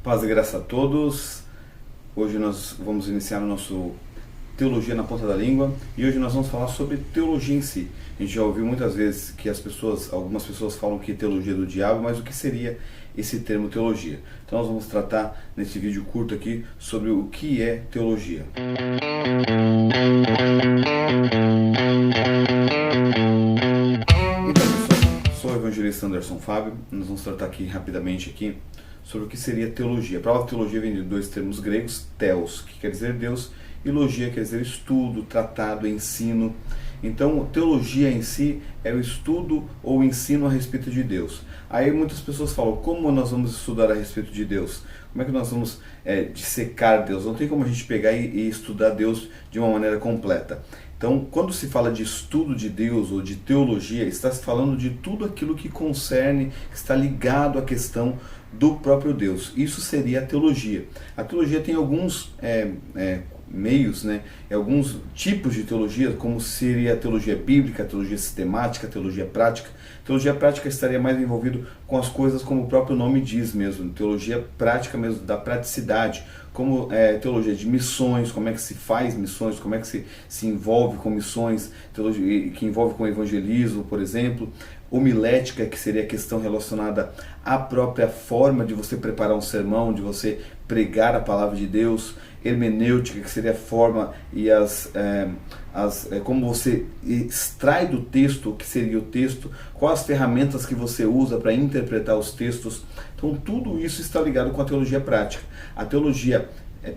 Paz e graça a todos. Hoje nós vamos iniciar o nosso Teologia na Ponta da Língua e hoje nós vamos falar sobre teologia em si. A gente já ouviu muitas vezes que algumas pessoas falam que teologia é do diabo, mas o que seria esse termo teologia? Então nós vamos tratar nesse vídeo curto aqui sobre o que é teologia. Então pessoal, sou o evangelista Anderson Fábio. Nós vamos tratar aqui rapidamente sobre o que seria teologia. A palavra teologia vem de dois termos gregos, theos, que quer dizer Deus, e logia quer dizer estudo, tratado, ensino. Então, teologia em si é o estudo ou ensino a respeito de Deus. Aí muitas pessoas falam, como nós vamos estudar a respeito de Deus? Como é que nós vamos dissecar Deus? Não tem como a gente pegar e estudar Deus de uma maneira completa. Então, quando se fala de estudo de Deus ou de teologia, está se falando de tudo aquilo que concerne, que está ligado à questão do próprio Deus. Isso seria a teologia. A teologia tem alguns meios, alguns tipos de teologia, como seria a teologia bíblica, a teologia sistemática, a teologia prática. A teologia prática estaria mais envolvido com as coisas como o próprio nome diz mesmo, teologia prática mesmo, da praticidade, como teologia de missões, como é que se faz missões, como é que se envolve com missões, teologia que envolve com evangelismo, por exemplo. Homilética, que seria a questão relacionada à própria forma de você preparar um sermão, de você pregar a palavra de Deus. Hermenêutica, que seria a forma e como você extrai do texto o que seria o texto, quais as ferramentas que você usa para interpretar os textos. Então tudo isso está ligado com a teologia prática. A teologia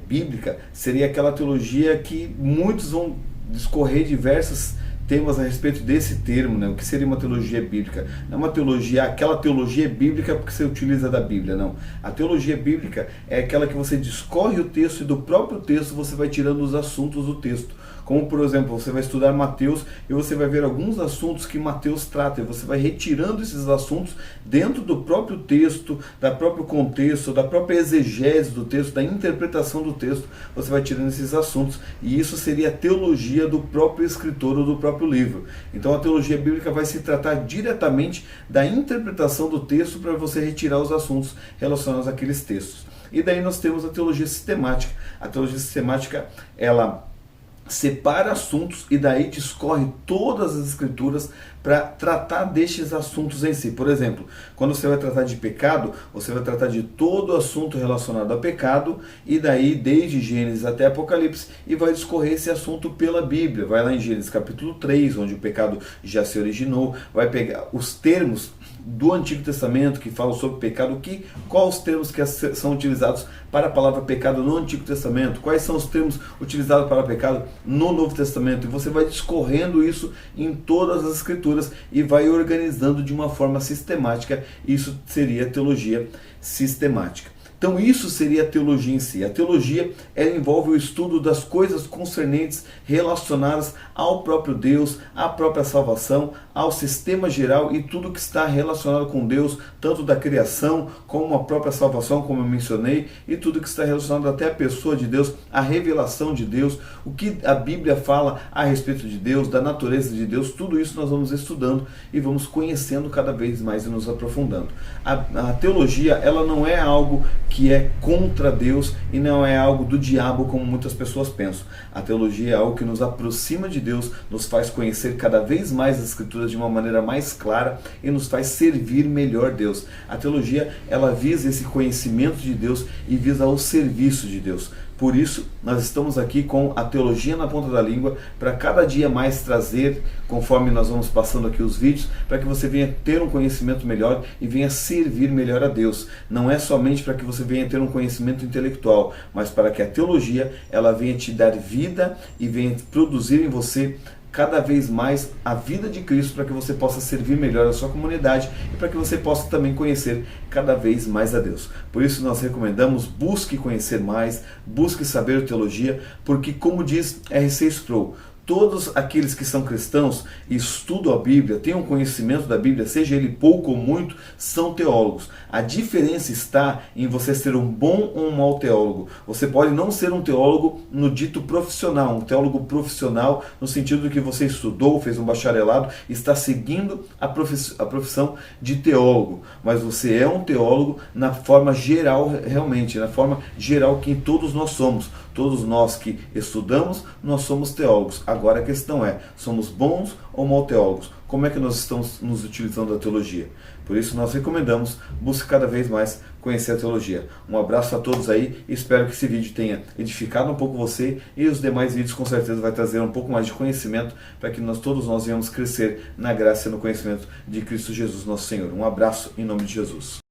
bíblica seria aquela teologia que muitos vão discorrer diversas temas a respeito desse termo, o que seria uma teologia bíblica. Não é uma teologia, aquela teologia bíblica porque você utiliza da Bíblia, não. A teologia bíblica é aquela que você discorre o texto e do próprio texto você vai tirando os assuntos do texto. Como, por exemplo, você vai estudar Mateus e você vai ver alguns assuntos que Mateus trata e você vai retirando esses assuntos dentro do próprio texto, do próprio contexto, da própria exegese do texto, da interpretação do texto, você vai tirando esses assuntos e isso seria a teologia do próprio escritor ou do próprio livro. Então a teologia bíblica vai se tratar diretamente da interpretação do texto para você retirar os assuntos relacionados àqueles textos. E daí nós temos a teologia sistemática. A teologia sistemática, ela separa assuntos e daí discorre todas as escrituras para tratar destes assuntos em si. Por exemplo, quando você vai tratar de pecado, você vai tratar de todo o assunto relacionado a pecado e daí desde Gênesis até Apocalipse e vai discorrer esse assunto pela Bíblia. Vai lá em Gênesis capítulo 3, onde o pecado já se originou, vai pegar os termos do Antigo Testamento que falam sobre pecado, quais os termos que são utilizados para a palavra pecado no Antigo Testamento, quais são os termos utilizados para pecado no Novo Testamento, e você vai discorrendo isso em todas as escrituras e vai organizando de uma forma sistemática. Isso seria teologia sistemática. Então isso seria a teologia em si. A teologia, ela envolve o estudo das coisas concernentes relacionadas ao próprio Deus, à própria salvação, ao sistema geral e tudo que está relacionado com Deus, tanto da criação como a própria salvação, como eu mencionei, e tudo que está relacionado até à pessoa de Deus, a revelação de Deus, o que a Bíblia fala a respeito de Deus, da natureza de Deus. Tudo isso nós vamos estudando e vamos conhecendo cada vez mais e nos aprofundando. A teologia, ela não é algo que é contra Deus e não é algo do diabo como muitas pessoas pensam. A teologia é algo que nos aproxima de Deus, nos faz conhecer cada vez mais as escrituras de uma maneira mais clara e nos faz servir melhor Deus. A teologia, ela visa esse conhecimento de Deus e visa o serviço de Deus. Por isso, nós estamos aqui com a Teologia na Ponta da Língua, para cada dia mais trazer, conforme nós vamos passando aqui os vídeos, para que você venha ter um conhecimento melhor e venha servir melhor a Deus. Não é somente para que você venha ter um conhecimento intelectual, mas para que a teologia, ela venha te dar vida e venha produzir em você cada vez mais a vida de Cristo, para que você possa servir melhor a sua comunidade e para que você possa também conhecer cada vez mais a Deus. Por isso nós recomendamos, busque conhecer mais, busque saber teologia, porque como diz R.C. Sproul, Todos aqueles que são cristãos e estudam a Bíblia, têm um conhecimento da Bíblia, seja ele pouco ou muito, são teólogos. A diferença está em você ser um bom ou um mau teólogo. Você pode não ser um teólogo no dito profissional, um teólogo profissional no sentido de que você estudou, fez um bacharelado, está seguindo a profissão de teólogo. Mas você é um teólogo na forma geral, realmente, na forma geral que todos nós somos. Todos nós que estudamos, nós somos teólogos. Agora a questão é, somos bons ou maus teólogos? Como é que nós estamos nos utilizando da teologia? Por isso nós recomendamos, busque cada vez mais conhecer a teologia. Um abraço a todos aí, espero que esse vídeo tenha edificado um pouco você e os demais vídeos com certeza vai trazer um pouco mais de conhecimento para que todos nós venhamos crescer na graça e no conhecimento de Cristo Jesus, nosso Senhor. Um abraço em nome de Jesus.